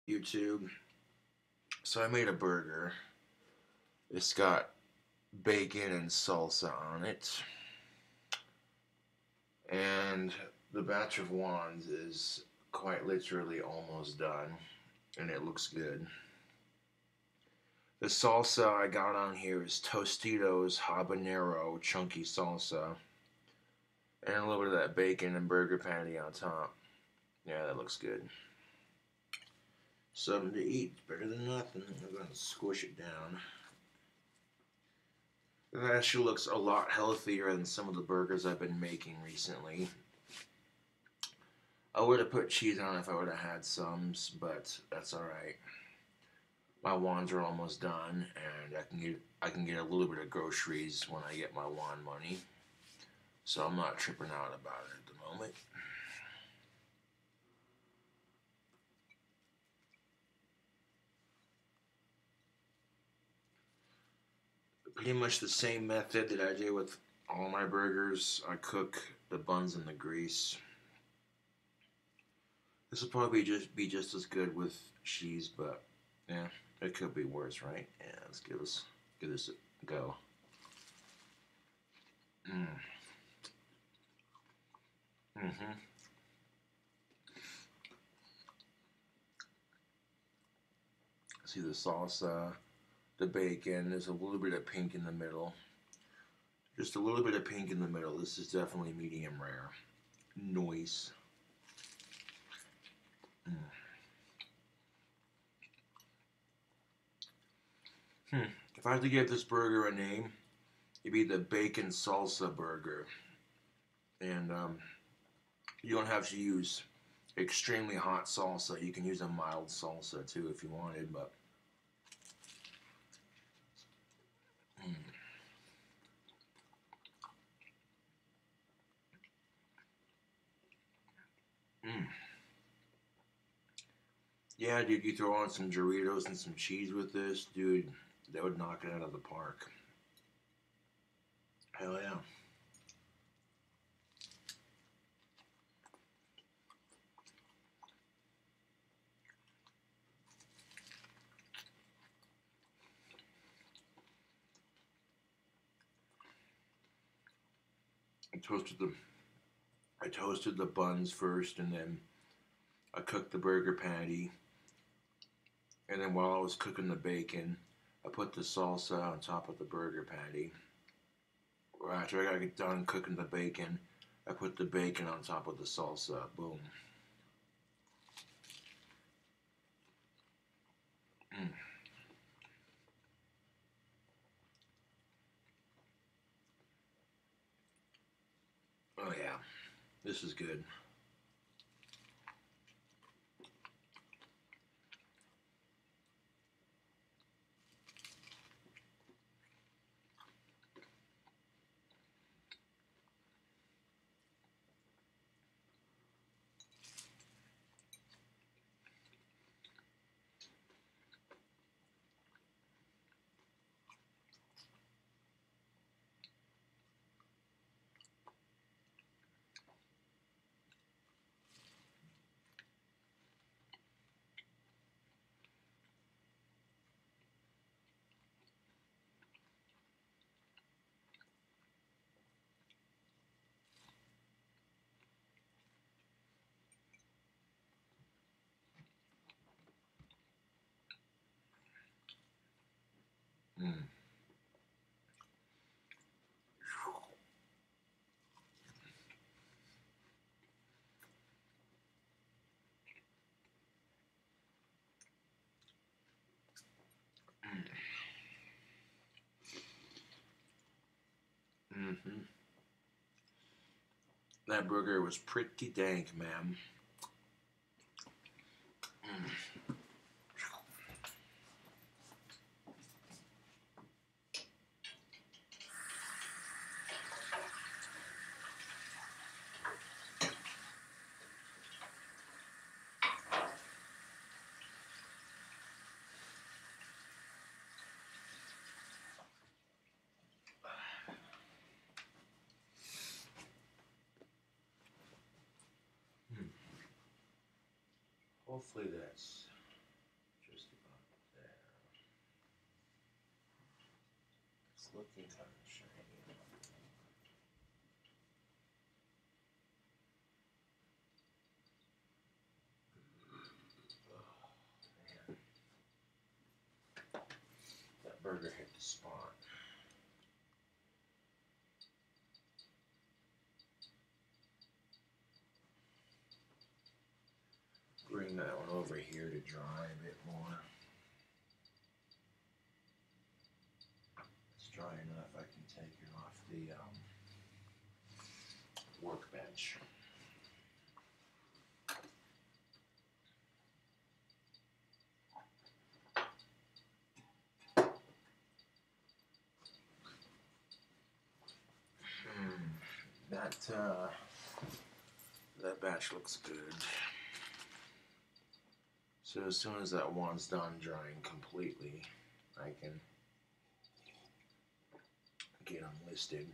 YouTube. So I made a burger. It's got bacon and salsa on it. And the batch of wands is quite literally almost done. And it looks good. The salsa I got on here is Tostitos habanero chunky salsa. And a little bit of that bacon and burger patty on top. Yeah, that looks good. Something to eat. Better than nothing. I'm going to squish it down. It actually looks a lot healthier than some of the burgers I've been making recently. I would have put cheese on it if I would have had some, but that's alright. My wands are almost done, and I can get a little bit of groceries when I get my wand money. So I'm not tripping out about it at the moment. Pretty much the same method that I do with all my burgers. I cook the buns in the grease. This will probably just as good with cheese, but yeah, it could be worse, right? Yeah, let's give this a go. Mm. Mm-hmm. See the salsa, the bacon. There's a little bit of pink in the middle. Just a little bit of pink in the middle. This is definitely medium rare. Noise. Mm. Hmm. If I had to give this burger a name, it'd be the bacon salsa burger. And you don't have to use extremely hot salsa. You can use a mild salsa too if you wanted, but mm, mm. Yeah, dude, you throw on some Doritos and some cheese with this, dude, that would knock it out of the park. Hell yeah. I toasted the I toasted the buns first, and then I cooked the burger patty, and then while I was cooking the bacon, I put the salsa on top of the burger patty. Right after I got done cooking the bacon, I put the bacon on top of the salsa. Boom. Mm. Oh yeah, this is good. Mm. Mm-hmm. That burger was pretty dank, ma'am. Mm. Hopefully that's looking kind of shiny. Oh, man. That burger hit the spot. Bring that one over here to dry a bit more. It's dry enough I can take it off the workbench. That batch looks good. So as soon as that one's done drying completely, I can get them listed.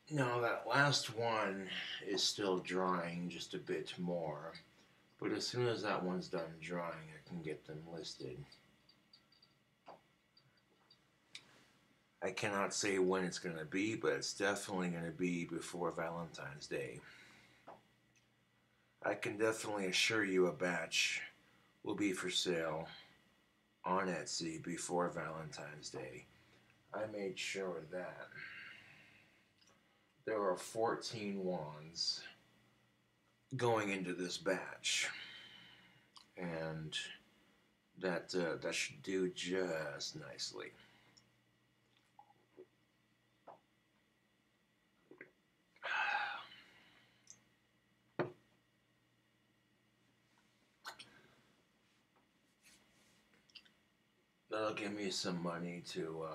Now that last one is still drying just a bit more, but as soon as that one's done drying, I can get them listed. I cannot say when it's going to be, but it's definitely going to be before Valentine's Day. I can definitely assure you a batch will be for sale on Etsy before Valentine's Day. I made sure of that. There are 14 wands going into this batch, and that should do just nicely. That'll give me some money to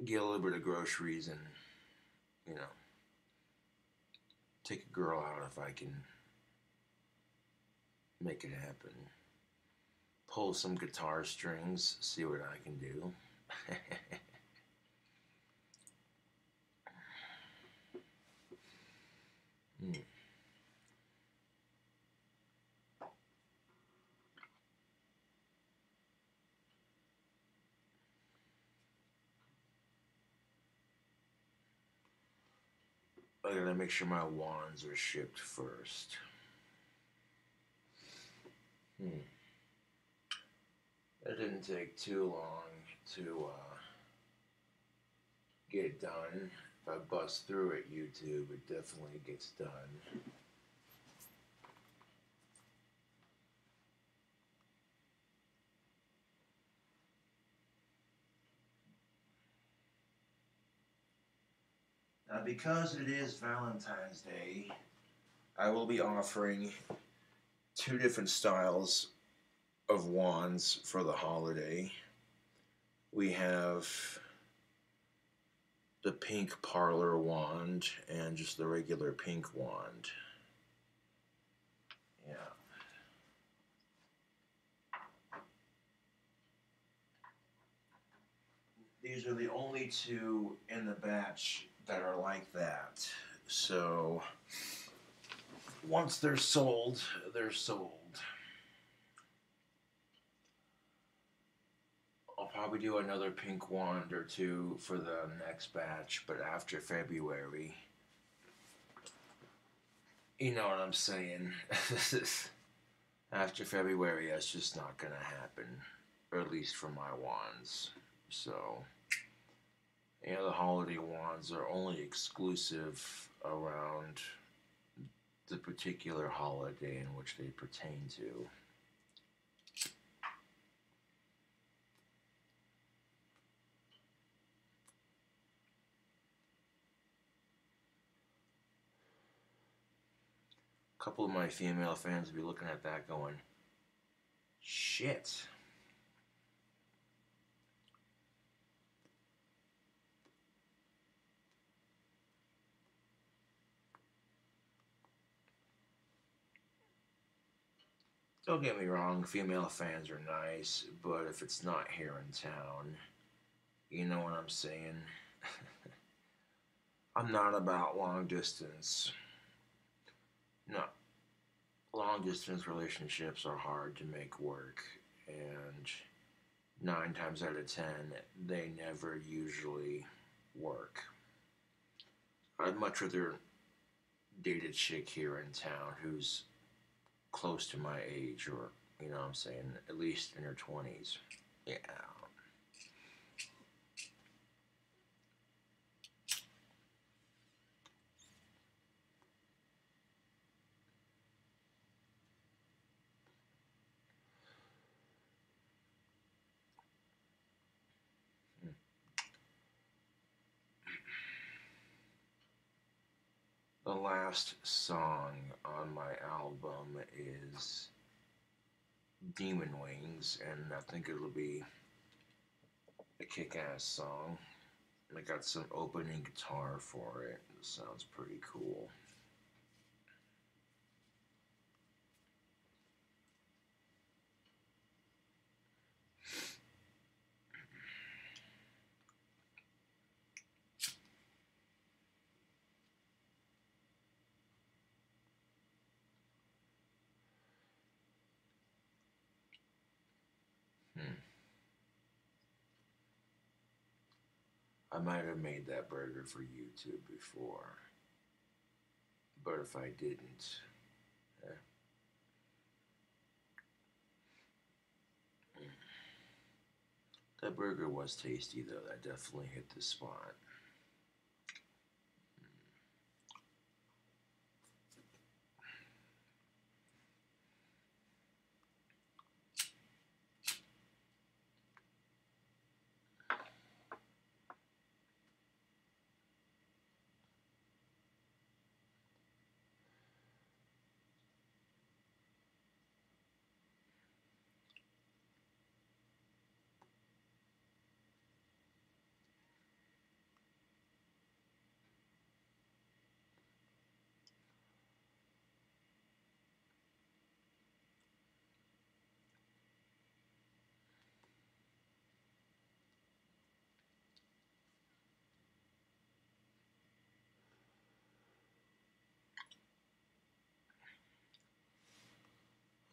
get a little bit of groceries and, you know, take a girl out if I can make it happen. Pull some guitar strings, see what I can do. I gotta make sure my wands are shipped first. It didn't take too long to get it done. If I bust through it, YouTube, it definitely gets done. Now, because it is Valentine's Day, I will be offering 2 different styles of wands for the holiday. We have the pink parlor wand and just the regular pink wand. Yeah. These are the only 2 in the batch that are like that. So once they're sold, they're sold. I'll probably do another pink wand or 2 for the next batch, but after February. You know what I'm saying. After February, that's just not gonna happen, or at least for my wands. So, the holiday wands are only exclusive around the particular holiday in which they pertain to. A couple of my female fans will be looking at that going, shit. Don't get me wrong, female fans are nice, but if it's not here in town, you know what I'm saying? I'm not about long distance. No, long distance relationships are hard to make work, and 9 times out of 10, they never usually work. I'd much rather date a chick here in town who's close to my age, or, you know what I'm saying, at least in her 20s. Yeah. The last song on my album is Demon Wings, and I think it'll be a kick-ass song. I got some opening guitar for it. It sounds pretty cool. Hmm. I might have made that burger for YouTube before, but if I didn't, eh. That burger was tasty though. That definitely hit the spot.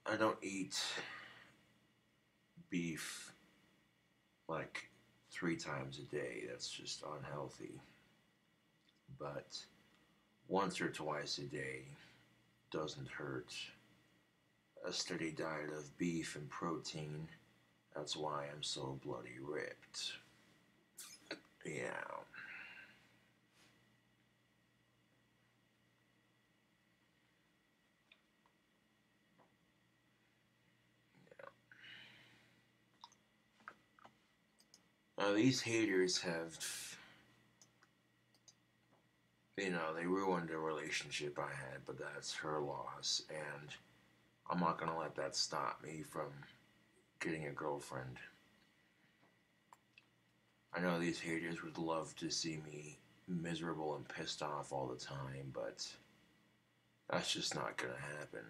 I don't eat beef like 3 times a day. That's just unhealthy. But once or twice a day doesn't hurt. A steady diet of beef and protein. That's why I'm so bloody ripped. Yeah. These haters have, they ruined a relationship I had, but that's her loss, and I'm not gonna let that stop me from getting a girlfriend. I know these haters would love to see me miserable and pissed off all the time, but that's just not gonna happen.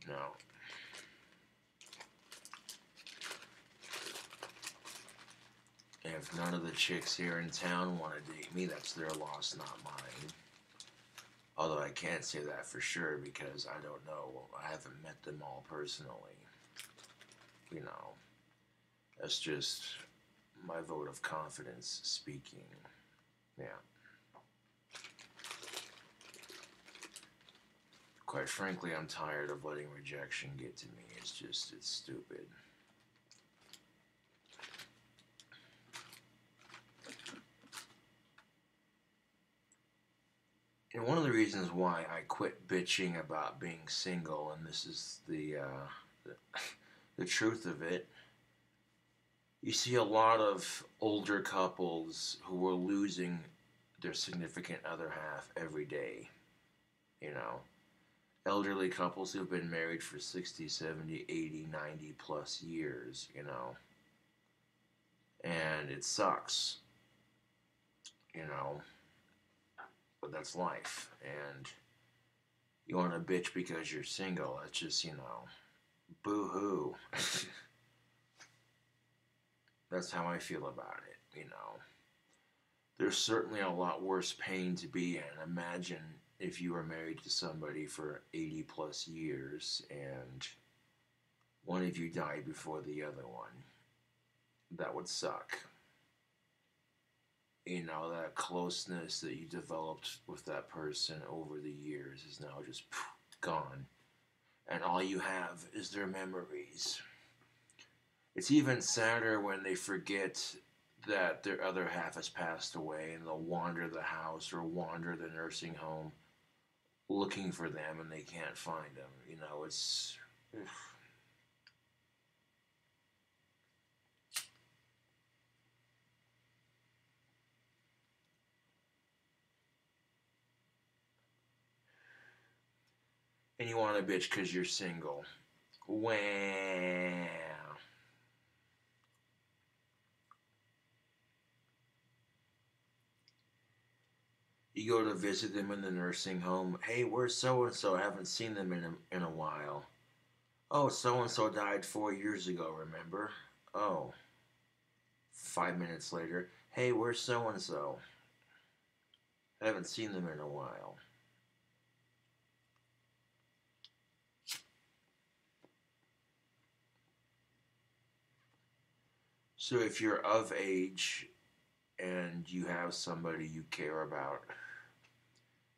No. And if none of the chicks here in town want to date me, that's their loss, not mine. Although I can't say that for sure because I don't know. I haven't met them all personally. You know, that's just my vote of confidence speaking. Yeah. Quite frankly, I'm tired of letting rejection get to me. It's stupid. And one of the reasons why I quit bitching about being single, and this is the, the truth of it, you see a lot of older couples who are losing their significant other half every day. You know, elderly couples who've been married for 60, 70, 80, 90 plus years, you know, and it sucks, you know, but that's life. And you want to bitch because you're single, that's just, you know, boo hoo. That's how I feel about it, you know. There's certainly a lot worse pain to be in. Imagine if you were married to somebody for 80 plus years and one of you died before the other one. That would suck. You know, that closeness that you developed with that person over the years is now just gone. And all you have is their memories. It's even sadder when they forget that their other half has passed away and they'll wander the house or wander the nursing home looking for them and they can't find them. You know, it's. Ugh. And you want a bitch because you're single. Wow. You go to visit them in the nursing home. Hey, where's so and so? I haven't seen them in a while. Oh, so and so died 4 years ago, remember? Oh, 5 minutes later. Hey, where's so and so? I haven't seen them in a while. So if you're of age and you have somebody you care about,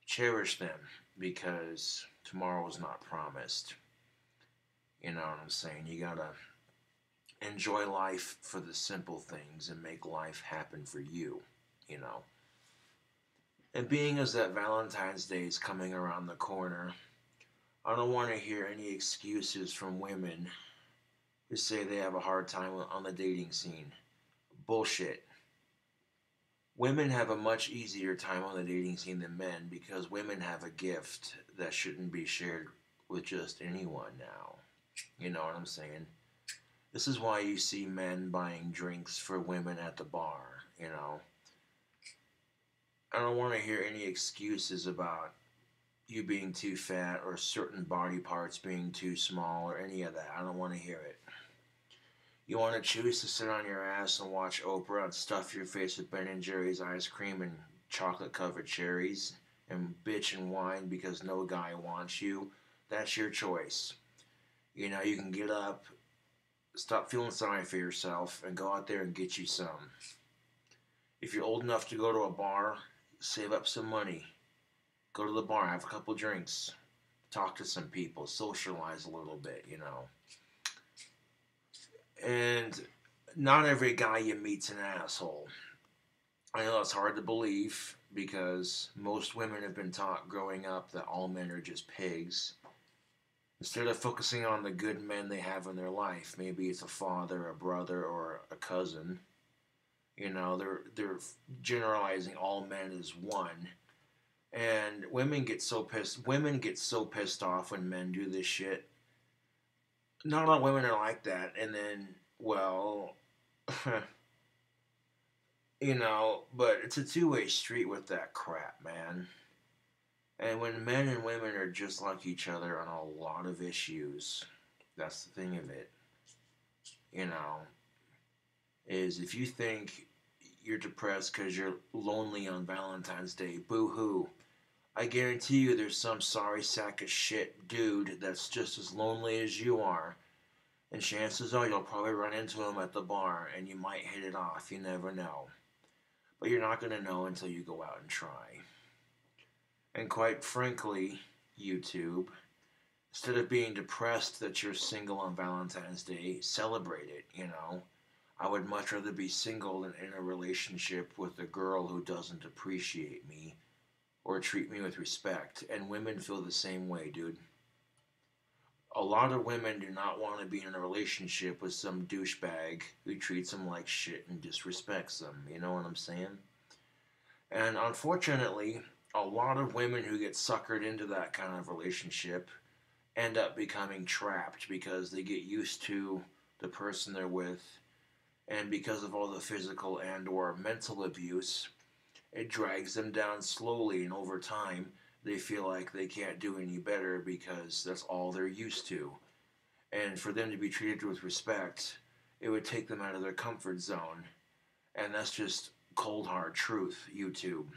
cherish them because tomorrow is not promised. You know what I'm saying? You gotta enjoy life for the simple things and make life happen for you, you know. And being as that Valentine's Day is coming around the corner, I don't want to hear any excuses from women who say they have a hard time on the dating scene. Bullshit. Women have a much easier time on the dating scene than men because women have a gift that shouldn't be shared with just anyone now. You know what I'm saying? This is why you see men buying drinks for women at the bar, you know. I don't want to hear any excuses about you being too fat or certain body parts being too small or any of that. I don't want to hear it. You want to choose to sit on your ass and watch Oprah and stuff your face with Ben and Jerry's ice cream and chocolate covered cherries and bitch and whine because no guy wants you. That's your choice. You know, you can get up, stop feeling sorry for yourself, and go out there and get you some. If you're old enough to go to a bar, save up some money. Go to the bar, have a couple drinks, talk to some people, socialize a little bit, you know. And not every guy you meet's an asshole. I know it's hard to believe because most women have been taught growing up that all men are just pigs. Instead of focusing on the good men they have in their life, maybe it's a father, a brother, or a cousin. You know, they're generalizing all men as one. And women get so pissed. Women get so pissed off when men do this shit. Not all women are like that. And then, well, you know, but it's a two-way street with that crap, man. And when men and women are just like each other on a lot of issues, that's the thing of it. You know, is if you think you're depressed because you're lonely on Valentine's Day, boo hoo. I guarantee you there's some sorry sack of shit dude that's just as lonely as you are. And chances are you'll probably run into him at the bar and you might hit it off. You never know. But you're not going to know until you go out and try. And quite frankly, YouTube, Instead of being depressed that you're single on Valentine's Day, celebrate it, you know. I would much rather be single than in a relationship with a girl who doesn't appreciate me or treat me with respect. And women feel the same way, dude. A lot of women do not want to be in a relationship with some douchebag who treats them like shit and disrespects them. You know what I'm saying? And unfortunately, a lot of women who get suckered into that kind of relationship end up becoming trapped because they get used to the person they're with, and because of all the physical and or mental abuse, it drags them down slowly, and over time they feel like they can't do any better because that's all they're used to. And for them to be treated with respect, it would take them out of their comfort zone. And that's just cold hard truth, YouTube.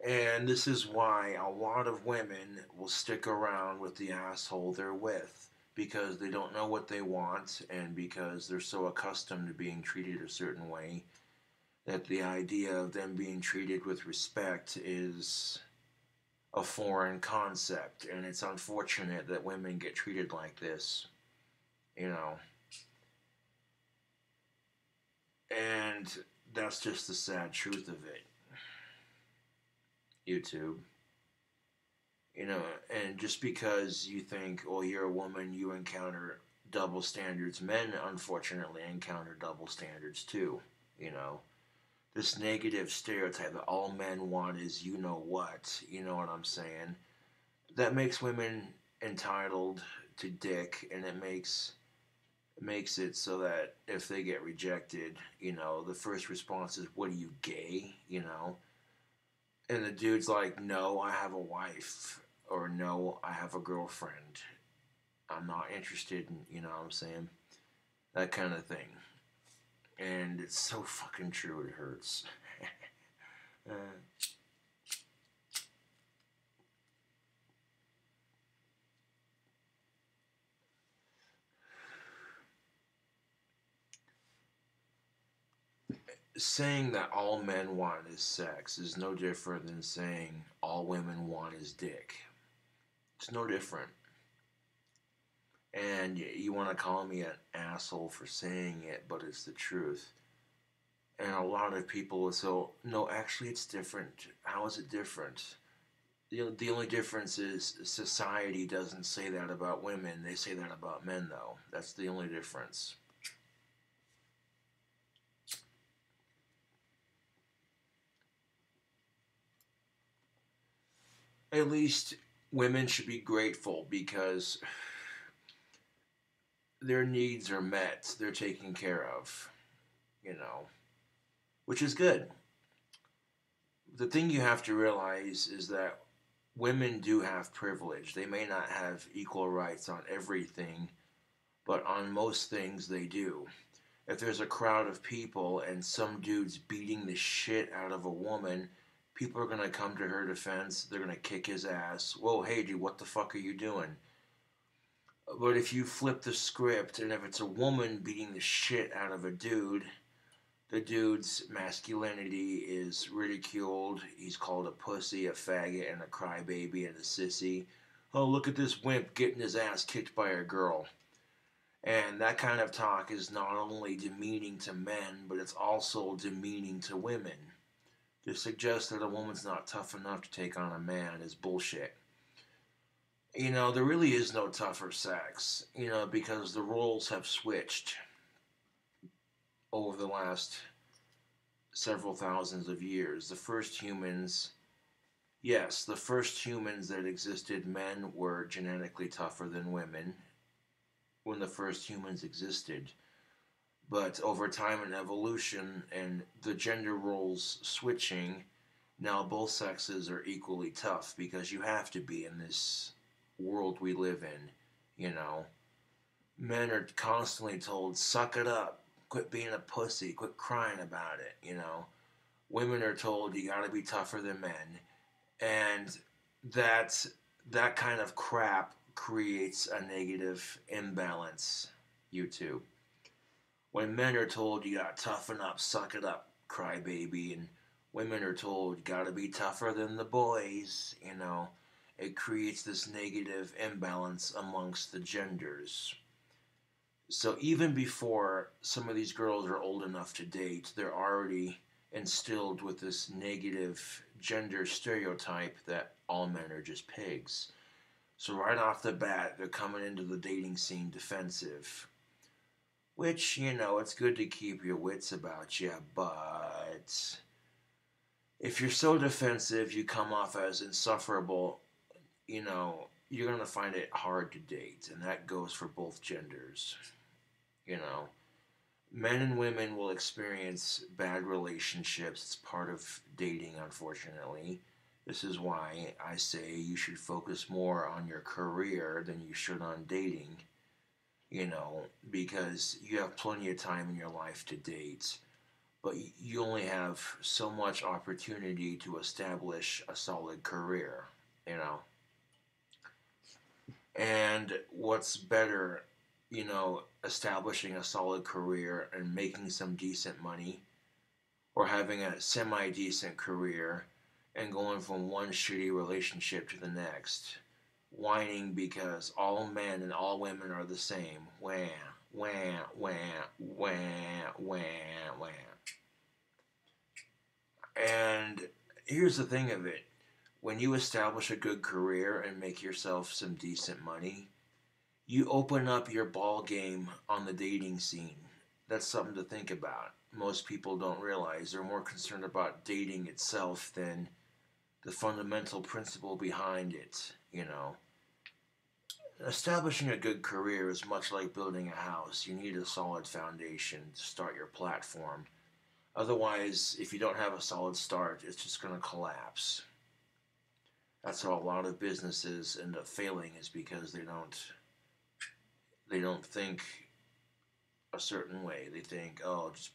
And this is why a lot of women will stick around with the asshole they're with because they don't know what they want and because they're so accustomed to being treated a certain way that the idea of them being treated with respect is a foreign concept. And it's unfortunate that women get treated like this, you know. And that's just the sad truth of it, YouTube. You know, and just because you think, oh, you're a woman, you encounter double standards. Men, unfortunately, encounter double standards too. You know, this negative stereotype that all men want is you know what. You know what I'm saying? That makes women entitled to dick, and it makes it so that if they get rejected, you know, the first response is, "What are you, gay?" You know, and the dude's like, "No, I have a wife," or "No, I have a girlfriend. I'm not interested in," you know what I'm saying? That kind of thing. And it's so fucking true, it hurts. uh, Saying that all men want is sex is no different than saying all women want is dick. It's no different. And you want to call me an asshole for saying it, but it's the truth. And a lot of people will say, no, actually, it's different. How is it different? The only difference is society doesn't say that about women. They say that about men, though. That's the only difference. At least women should be grateful because their needs are met. They're taken care of, you know, which is good. The thing you have to realize is that women do have privilege. They may not have equal rights on everything, but on most things they do. If there's a crowd of people and some dude's beating the shit out of a woman, people are going to come to her defense. They're going to kick his ass. Whoa, hey, dude, what the fuck are you doing? But if you flip the script and if it's a woman beating the shit out of a dude, the dude's masculinity is ridiculed. He's called a pussy, a faggot, and a crybaby and a sissy. Oh, look at this wimp getting his ass kicked by a girl. And that kind of talk is not only demeaning to men, but it's also demeaning to women. To suggest that a woman's not tough enough to take on a man is bullshit. You know, there really is no tougher sex, you know, because the roles have switched over the last several thousands of years. The first humans that existed, men were genetically tougher than women when the first humans existed. But over time and evolution and the gender roles switching, now both sexes are equally tough because you have to be in this world we live in, you know. Men are constantly told, suck it up, quit being a pussy, quit crying about it, you know. Women are told you gotta be tougher than men. And that kind of crap creates a negative imbalance, YouTube. When men are told you gotta toughen up, suck it up, crybaby, and women are told, gotta be tougher than the boys, you know. It creates this negative imbalance amongst the genders. So even before some of these girls are old enough to date, they're already instilled with this negative gender stereotype that all men are just pigs. So right off the bat, they're coming into the dating scene defensive. Which, you know, it's good to keep your wits about you, but if you're so defensive, you come off as insufferable, you know, you're going to find it hard to date. And that goes for both genders. You know, men and women will experience bad relationships. It's part of dating, unfortunately. This is why I say you should focus more on your career than you should on dating, you know, because you have plenty of time in your life to date, but you only have so much opportunity to establish a solid career, you know. And what's better, you know, establishing a solid career and making some decent money, or having a semi decent career and going from one shitty relationship to the next, whining because all men and all women are the same. Wah, wah, wah, wah, wah, wah. And here's the thing of it. When you establish a good career and make yourself some decent money, you open up your ball game on the dating scene. That's something to think about. Most people don't realize they're more concerned about dating itself than the fundamental principle behind it, you know. Establishing a good career is much like building a house. You need a solid foundation to start your platform. Otherwise, if you don't have a solid start, it's just going to collapse. That's how a lot of businesses end up failing, is because they don't think a certain way. They think, oh, just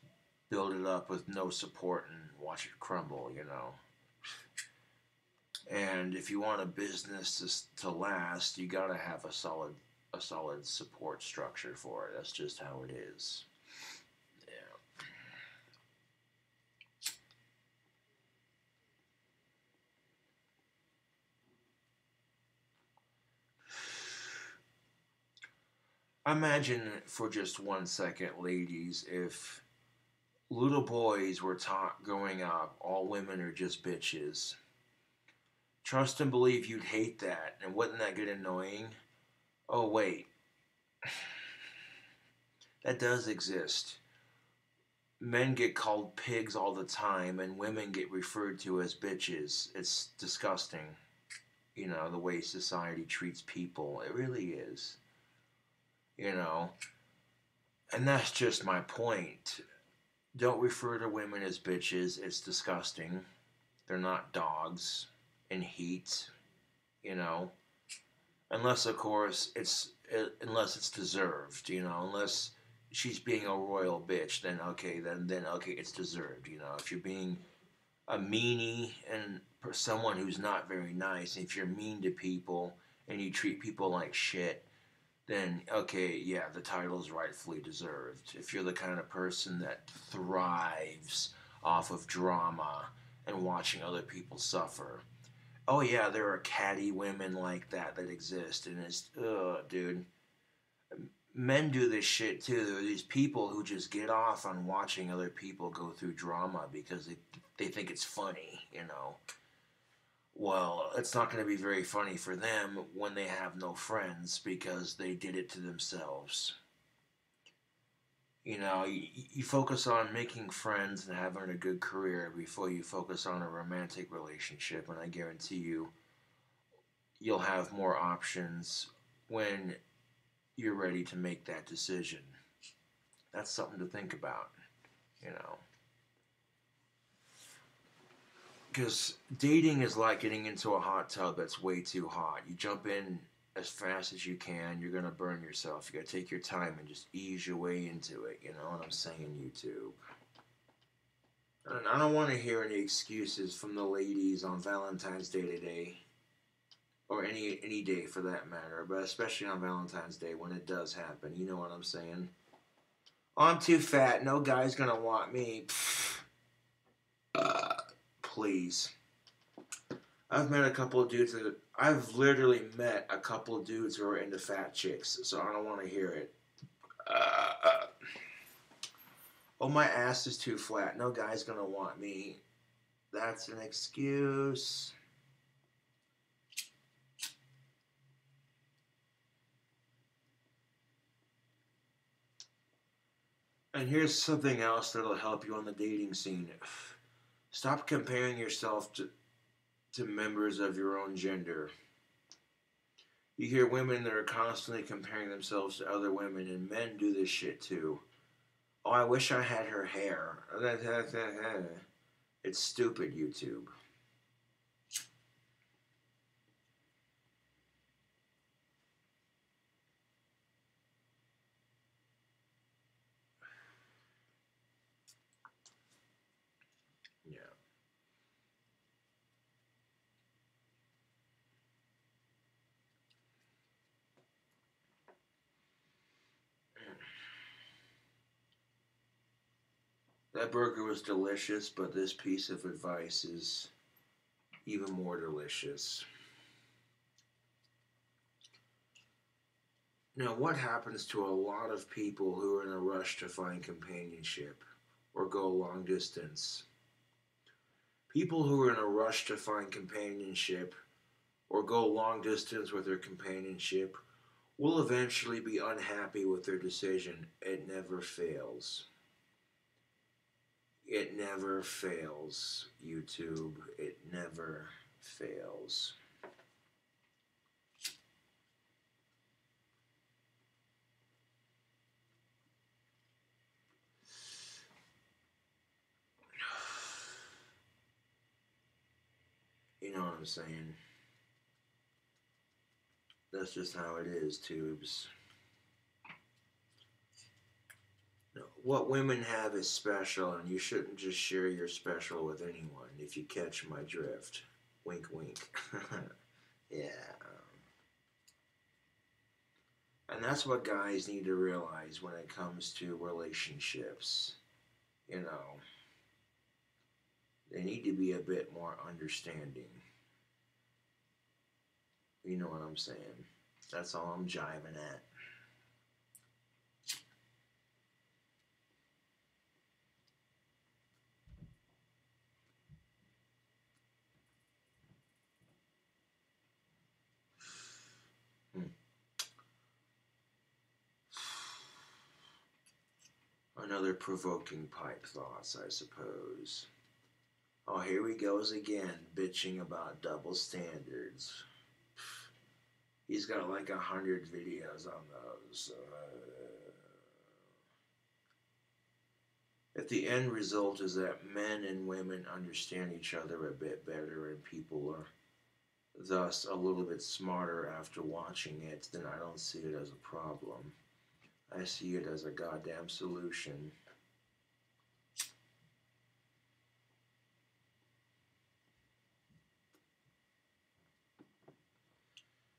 build it up with no support and watch it crumble, you know. And if you want a business to last, you gotta have a solid support structure for it. That's just how it is. Yeah. Imagine for just 1 second, ladies, if little boys were taught growing up all women are just bitches. Trust and believe you'd hate that, and wouldn't that get annoying? Oh, wait, that does exist. Men get called pigs all the time, and women get referred to as bitches. It's disgusting, you know, the way society treats people. It really is, you know. And that's just my point. Don't refer to women as bitches. It's disgusting. They're not dogs in heat, you know. Unless, of course, unless it's deserved, you know. Unless she's being a royal bitch, then okay, then okay, it's deserved, you know. If you're being a meanie and someone who's not very nice, if you're mean to people and you treat people like shit, then okay, yeah, the title's rightfully deserved. If you're the kind of person that thrives off of drama and watching other people suffer, oh yeah, there are catty women like that exist, and it's dude. Men do this shit too. There are these people who just get off on watching other people go through drama because they think it's funny, you know. Well, it's not going to be very funny for them when they have no friends because they did it to themselves. You know, you focus on making friends and having a good career before you focus on a romantic relationship, and I guarantee you'll have more options when you're ready to make that decision. That's something to think about, you know. Because dating is like getting into a hot tub that's way too hot. You jump in as fast as you can, you're going to burn yourself. You got to take your time and just ease your way into it. You know what I'm saying, YouTube? And I don't want to hear any excuses from the ladies on Valentine's Day today, or any day for that matter, but especially on Valentine's Day when it does happen. You know what I'm saying? Oh, I'm too fat. No guy's gonna want me. please. I've met a couple of dudes that I've literally met a couple of dudes who are into fat chicks, so I don't want to hear it. Oh, my ass is too flat. No guy's gonna want me. That's an excuse. And here's something else that'll help you on the dating scene. Stop comparing yourself to members of your own gender. You hear women that are constantly comparing themselves to other women, and men do this shit too. Oh, I wish I had her hair. It's stupid, YouTube. Yeah. That burger was delicious, but this piece of advice is even more delicious. Now, what happens to a lot of people who are in a rush to find companionship or go long distance? People who are in a rush to find companionship or go long distance with their companionship will eventually be unhappy with their decision. It never fails. It never fails, YouTube. It never fails. You know what I'm saying? That's just how it is, tubes. No, what women have is special, and you shouldn't just share your special with anyone, if you catch my drift. Wink, wink. Yeah. And that's what guys need to realize when it comes to relationships. You know, they need to be a bit more understanding. You know what I'm saying? That's all I'm jiving at. Another provoking pipe thoughts, I suppose. Oh, here he goes again, bitching about double standards. He's got like 100 videos on those. If the end result is that men and women understand each other a bit better and people are thus a little bit smarter after watching it, then I don't see it as a problem. I see it as a goddamn solution.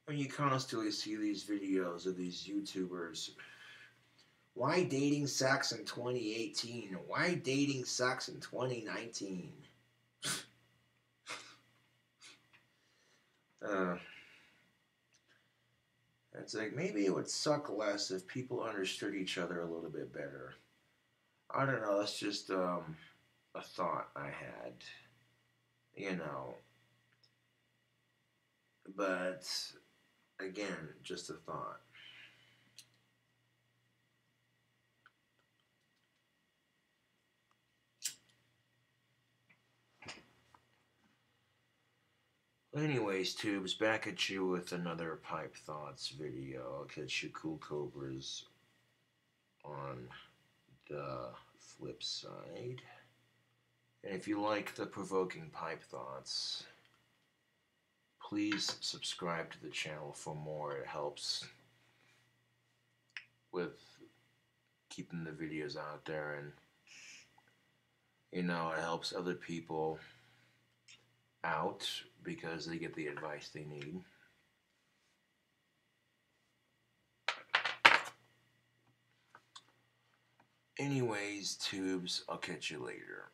I mean, you constantly see these videos of these YouTubers. Why dating sucks in 2018? Why dating sucks in 2019? It's like maybe it would suck less if people understood each other a little bit better. I don't know. That's just a thought I had. You know. But again, just a thought. Anyways, tubes, back at you with another Pipe Thoughts video. I'll catch you cool cobras on the flip side. And if you like the provoking Pipe Thoughts, please subscribe to the channel for more. It helps with keeping the videos out there, and you know, it helps other people out because they get the advice they need. Anyways, tubes, I'll catch you later.